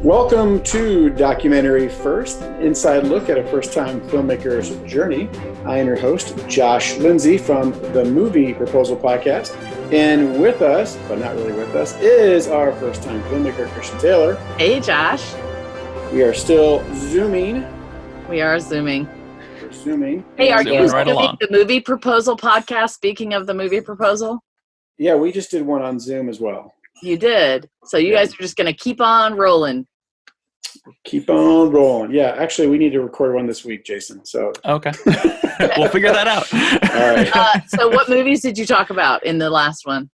Welcome to Documentary First, an inside look at a first-time filmmaker's journey. I am your host, Josh Lindsey from the Movie Proposal Podcast. And with us, but not really with us, is our first-time filmmaker, Christian Taylor. Hey, Josh. We are still Zooming. We're zooming. Hey, are you right doing the Movie Proposal Podcast? Speaking of the Movie Proposal? Yeah, we just did one on Zoom as well. You did. So you guys are just going to keep on rolling. Keep on rolling. Yeah, actually, we need to record one this week, Jason. So okay. We'll figure that out. All right. So what movies did you talk about in the last one?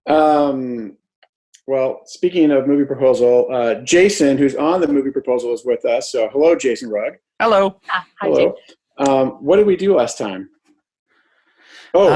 Well, speaking of Movie Proposal, Jason, who's on the Movie Proposal, is with us. So hello, Jason Rugg. Hello. Hi, Hello. What did we do last time? Oh,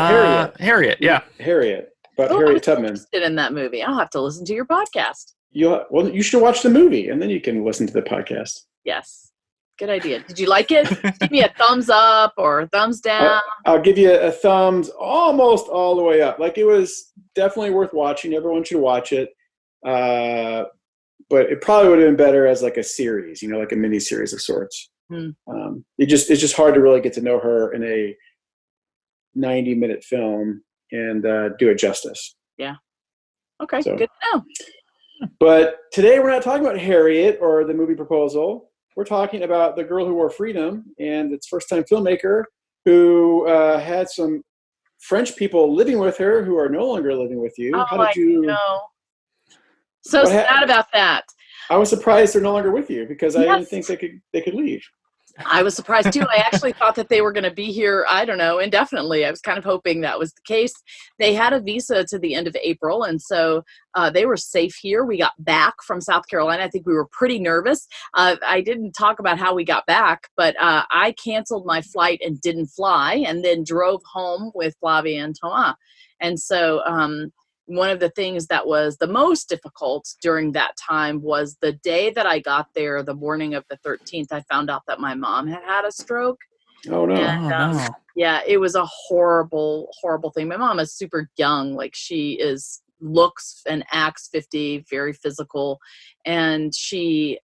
Harriet, yeah. Harriet. Harriet Tubman. I'm interested in that movie. I'll have to listen to your podcast. You should watch the movie, and then you can listen to the podcast. Yes. Good idea. Did you like it? Give me a thumbs up or a thumbs down. I'll give you a thumbs almost all the way up. Like, it was definitely worth watching. Everyone should watch it. But it probably would have been better as like a series, like a mini series of sorts. It's just hard to really get to know her in a 90-minute film and do it justice. Yeah. Okay, so, good to know. But today we're not talking about Harriet or the Movie Proposal. We're talking about The Girl Who Wore Freedom and its first-time filmmaker who had some French people living with her who are no longer living with you. Oh, How did you know. So sad about that. I was surprised they're no longer with you because I didn't think they could leave. I was surprised too. I actually thought that they were going to be here, I don't know, indefinitely. I was kind of hoping that was the case. They had a visa to the end of April, and so they were safe here. We got back from South Carolina. I think we were pretty nervous. I didn't talk about how we got back, but I canceled my flight and didn't fly, and then drove home with Flavia and Thomas. And so one of the things that was the most difficult during that time was the day that I got there, the morning of the 13th, I found out that my mom had a stroke. Oh, no. And, yeah, it was a horrible, horrible thing. My mom is super young. Like, looks and acts 50, very physical. And she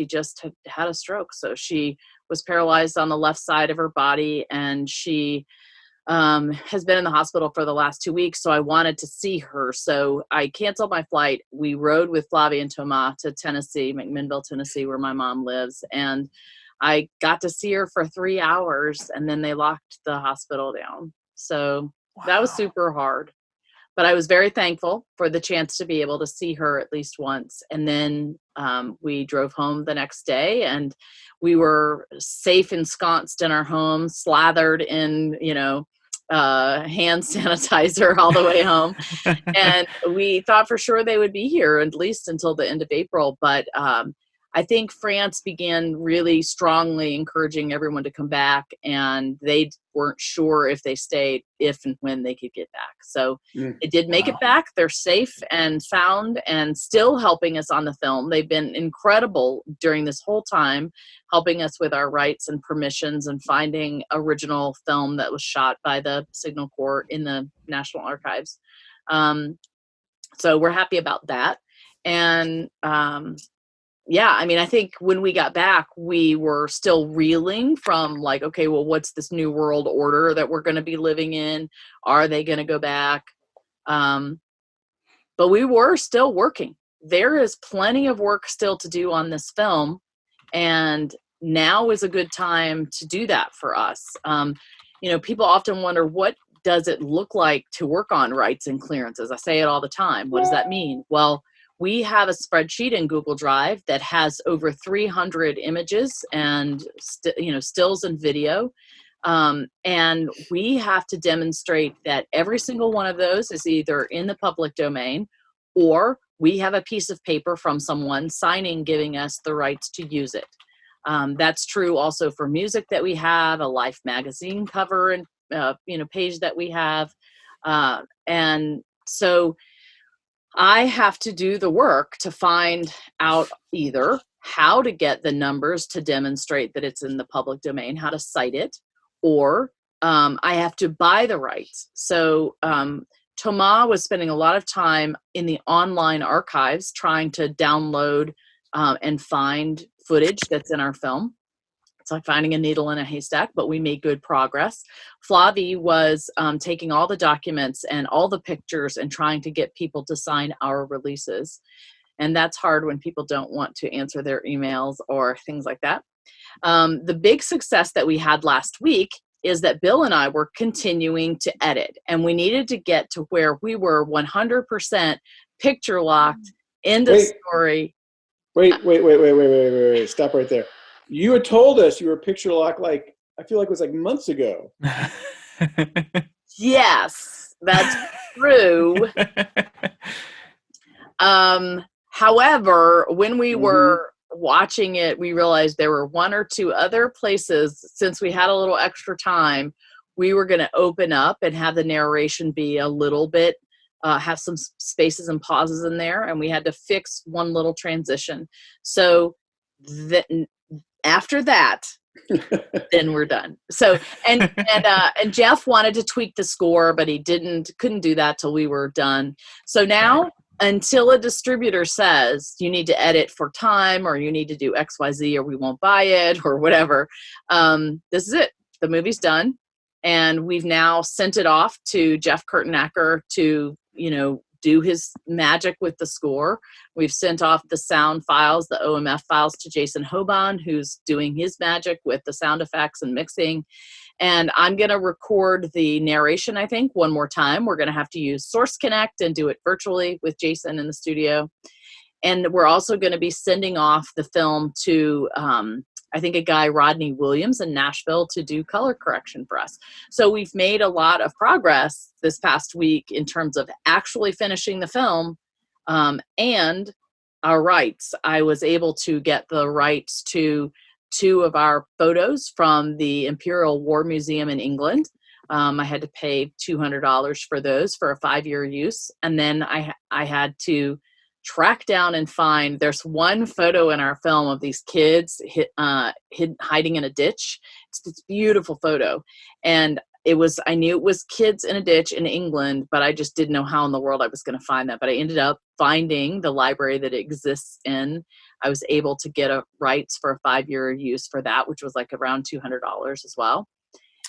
just had a stroke. So she was paralyzed on the left side of her body, and she has been in the hospital for the last 2 weeks. So I wanted to see her. So I canceled my flight. We rode with Flavia and Thomas to Tennessee, McMinnville, Tennessee, where my mom lives. And I got to see her for 3 hours, and then they locked the hospital down. So That was super hard. But I was very thankful for the chance to be able to see her at least once. And then we drove home the next day, and we were safe ensconced in our home, slathered in, hand sanitizer all the way home. And we thought for sure they would be here at least until the end of April. But I think France began really strongly encouraging everyone to come back, and they weren't sure if they stayed, if and when they could get back. So they did make it back. They're safe and sound and still helping us on the film. They've been incredible during this whole time, helping us with our rights and permissions and finding original film that was shot by the Signal Corps in the National Archives. So we're happy about that. And yeah, I mean, I think when we got back, we were still reeling from like, okay, well, what's this new world order that we're going to be living in? Are they going to go back? But we were still working. There is plenty of work still to do on this film. And now is a good time to do that for us. People often wonder, what does it look like to work on rights and clearances? I say it all the time. What does that mean? Well, we have a spreadsheet in Google Drive that has over 300 images and stills and video. And we have to demonstrate that every single one of those is either in the public domain, or we have a piece of paper from someone signing, giving us the rights to use it. That's true also for music that we have, a Life magazine cover and page that we have. And so I have to do the work to find out either how to get the numbers to demonstrate that it's in the public domain, how to cite it, or I have to buy the rights. So Thomas was spending a lot of time in the online archives trying to download and find footage that's in our film. It's like finding a needle in a haystack, but we made good progress. Flavi was taking all the documents and all the pictures and trying to get people to sign our releases. And that's hard when people don't want to answer their emails or things like that. The big success that we had last week is that Bill and I were continuing to edit, and we needed to get to where we were 100% picture locked in the story. Wait. Stop right there. You had told us you were picture locked, like, I feel like it was like months ago. Yes, that's true. However, when we were watching it, we realized there were one or two other places, since we had a little extra time, we were going to open up and have the narration be a little bit, have some spaces and pauses in there, and we had to fix one little transition. So after that, then we're done. So, and Jeff wanted to tweak the score, but he couldn't do that till we were done. So now, until a distributor says you need to edit for time, or you need to do XYZ, or we won't buy it, or whatever, this is it. The movie's done. And we've now sent it off to Jeff Kurtenacker to, do his magic with the score. We've sent off the sound files, the OMF files, to Jason Hoban, who's doing his magic with the sound effects and mixing. And I'm going to record the narration, I think, one more time. We're going to have to use Source Connect and do it virtually with Jason in the studio. And we're also going to be sending off the film to, I think, a guy, Rodney Williams in Nashville, to do color correction for us. So we've made a lot of progress this past week in terms of actually finishing the film and our rights. I was able to get the rights to 2 of our photos from the Imperial War Museum in England. I had to pay $200 for those for a 5-year use. And then I had to track down and find, there's one photo in our film of these kids hiding in a ditch. It's this beautiful photo. And I knew it was kids in a ditch in England, but I just didn't know how in the world I was going to find that. But I ended up finding the library that it exists in. I was able to get rights for a 5-year use for that, which was like around $200 as well.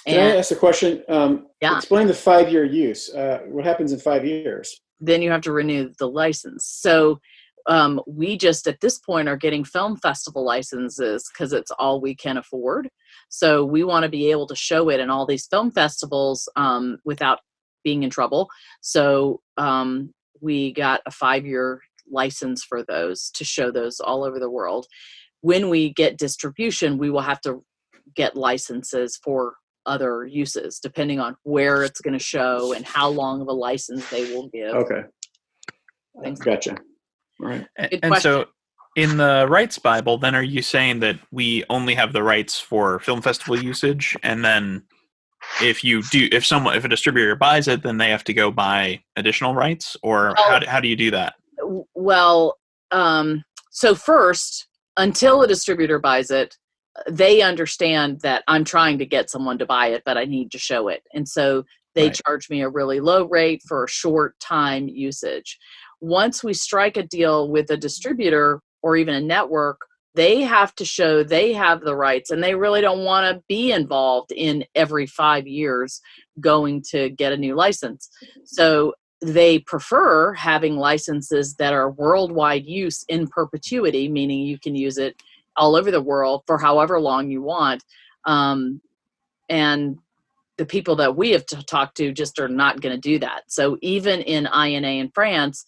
Can I ask a question? Yeah. Explain the 5-year use. What happens in 5 years? Then you have to renew the license. So we just at this point are getting film festival licenses because it's all we can afford. So we want to be able to show it in all these film festivals without being in trouble. So we got a 5-year license for those to show those all over the world. When we get distribution, we will have to get licenses for other uses, depending on where it's going to show and how long of a license they will give. Okay. Gotcha. All right. And so in the rights Bible, then are you saying that we only have the rights for film festival usage, and then if a distributor buys it, then they have to go buy additional rights, or how do you do that? Well, so first, until a distributor buys it, they understand that I'm trying to get someone to buy it, but I need to show it. And so they charge me a really low rate for short time usage. Once we strike a deal with a distributor or even a network, they have to show they have the rights, and they really don't want to be involved in every 5 years going to get a new license. So they prefer having licenses that are worldwide use in perpetuity, meaning you can use it all over the world for however long you want. And the people that we have to talk to just are not going to do that. So even in INA in France,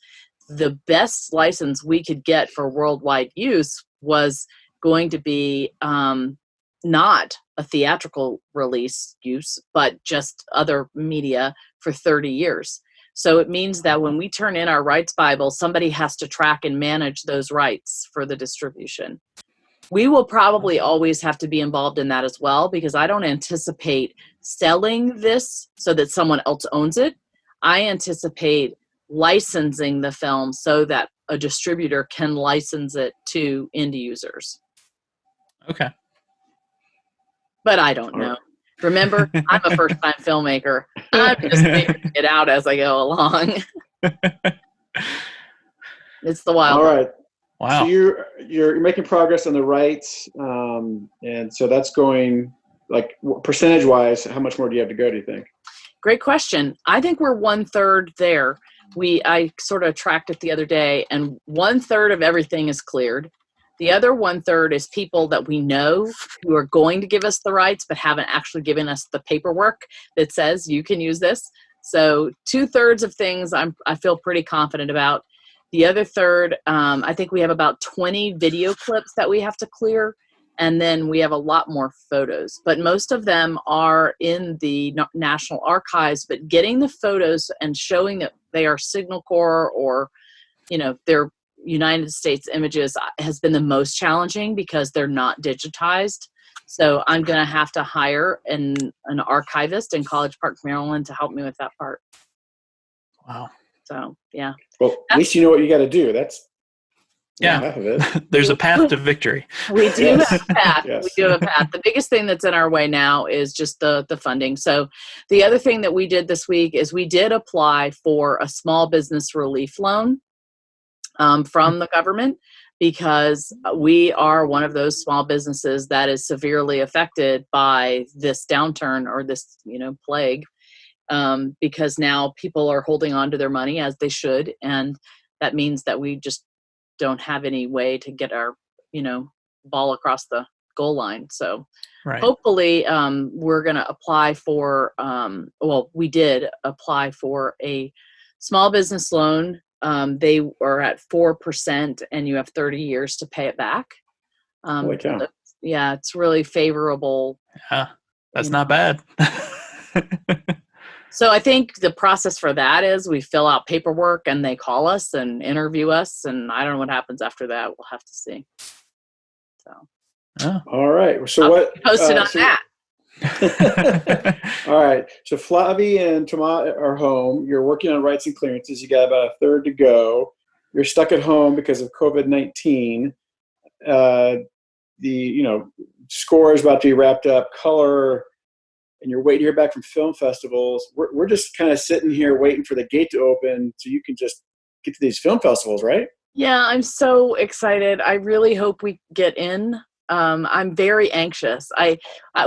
the best license we could get for worldwide use was going to be not a theatrical release use, but just other media for 30 years. So it means that when we turn in our rights Bible, somebody has to track and manage those rights for the distribution. We will probably always have to be involved in that as well, because I don't anticipate selling this so that someone else owns it. I anticipate licensing the film so that a distributor can license it to end users. Okay. But I don't know. Remember, I'm a first-time filmmaker. I'm just figuring it out as I go along. It's the wild. All right. Wow. So you're making progress on the rights, and so that's going, like, percentage wise. How much more do you have to go, do you think? Great question. I think we're 1/3 there. I sort of tracked it the other day, and 1/3 of everything is cleared. The other 1/3 is people that we know who are going to give us the rights, but haven't actually given us the paperwork that says you can use this. So 2/3 of things I feel pretty confident about. The other third, I think we have about 20 video clips that we have to clear. And then we have a lot more photos, but most of them are in the National Archives. But getting the photos and showing that they are Signal Corps or, they're United States images has been the most challenging because they're not digitized. So I'm going to have to hire an archivist in College Park, Maryland to help me with that part. Wow. So, yeah. Well, at least you know what you got to do. That's half of it. There's a path to victory. We do have a path. Yes. We do have a path. The biggest thing that's in our way now is just the funding. So the other thing that we did this week is we did apply for a small business relief loan from the government, because we are one of those small businesses that is severely affected by this downturn or this, plague, because now people are holding on to their money as they should. And that means that we just don't have any way to get our, ball across the goal line. So hopefully we're going to apply for, we did apply for a small business loan. They are at 4% and you have 30 years to pay it back. Holy cow. So, yeah, it's really favorable. Yeah, that's not bad. So I think the process for that is we fill out paperwork and they call us and interview us, and I don't know what happens after that. We'll have to see. So, all right. So I'll what? keep you posted on that. All right. So Flavie and Tomas are home. You're working on rights and clearances. You got about a third to go. You're stuck at home because of COVID-19. The score is about to be wrapped up. Color. And you're waiting to hear back from film festivals. We're just kind of sitting here waiting for the gate to open so you can just get to these film festivals, right? Yeah, I'm so excited. I really hope we get in. I'm very anxious.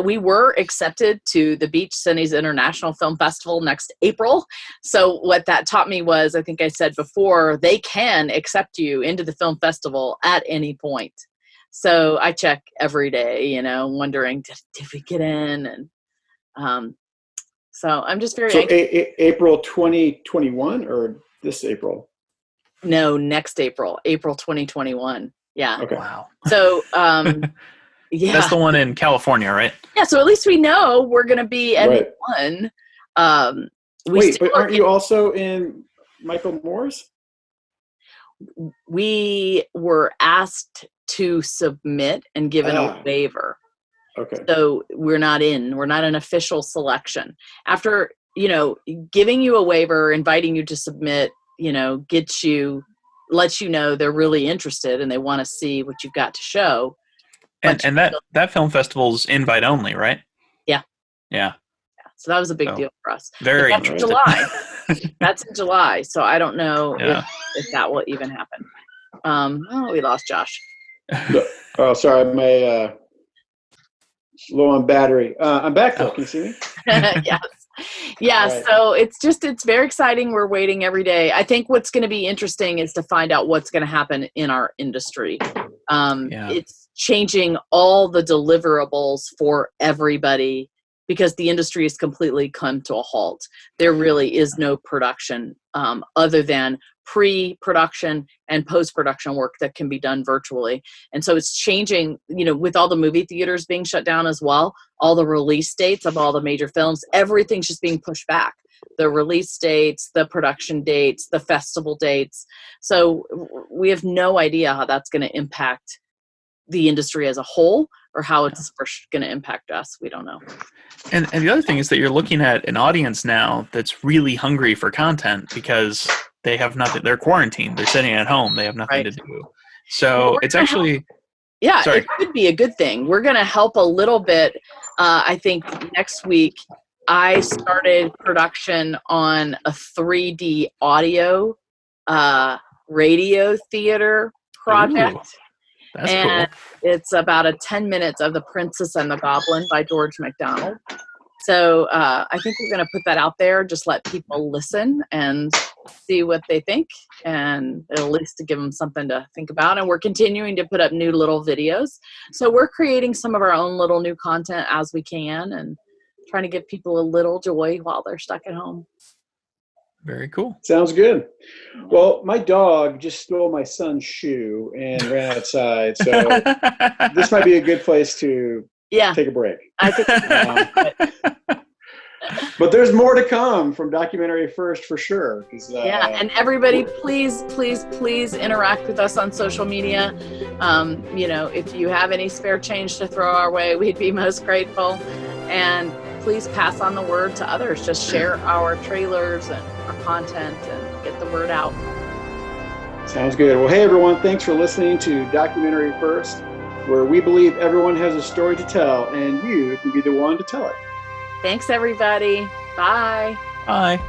We were accepted to the Beach Cities International Film Festival next April. So what that taught me was, I think I said before, they can accept you into the film festival at any point. So I check every day, wondering, did we get in? And so I'm just very anxious. April 2021 or this April? No, next April 2021. Yeah. Okay. Wow. So, yeah. That's the one in California, right? Yeah. So at least we know we're going to be at Right. one. Wait, but aren't you also in Michael Moore's? We were asked to submit and given a waiver. Okay. So we're not an official selection. After, giving you a waiver, inviting you to submit, lets you know they're really interested and they want to see what you've got to show. And that film festival's invite only, right? Yeah. Yeah. So that was a big deal for us. Very that's interesting. in July. That's in July. So I don't know if that will even happen. We lost Josh. Oh, sorry. My low on battery. I'm back though. Can you see me? Yes. Yeah. Right. So it's very exciting. We're waiting every day. I think what's going to be interesting is to find out what's going to happen in our industry. It's changing all the deliverables for everybody because the industry has completely come to a halt. There really is no production other than pre-production and post-production work that can be done virtually. And so it's changing, with all the movie theaters being shut down as well, all the release dates of all the major films, everything's just being pushed back. The release dates, the production dates, the festival dates. So we have no idea how that's going to impact the industry as a whole or how it's going to impact us. We don't know. And the other thing is that you're looking at an audience now that's really hungry for content because they have nothing. They're quarantined. They're sitting at home. They have nothing to do. So it's actually... it could be a good thing. We're going to help a little bit. I think next week I started production on a 3D audio radio theater project. Ooh, that's And cool. it's about a 10 minutes of The Princess and the Goblin by George MacDonald. So I think we're going to put that out there, just let people listen and see what they think, and at least to give them something to think about. And we're continuing to put up new little videos. So we're creating some of our own little new content as we can and trying to give people a little joy while they're stuck at home. Very cool. Sounds good. Well, my dog just stole my son's shoe and ran outside, so this might be a good place to take a break. I think but there's more to come from Documentary First for sure. And everybody, please interact with us on social media. If you have any spare change to throw our way, we'd be most grateful. And please pass on the word to others. Just share our trailers and our content and get the word out. Sounds good. Well, hey everyone, thanks for listening to Documentary First, where we believe everyone has a story to tell and you can be the one to tell it. Thanks everybody. Bye. Bye.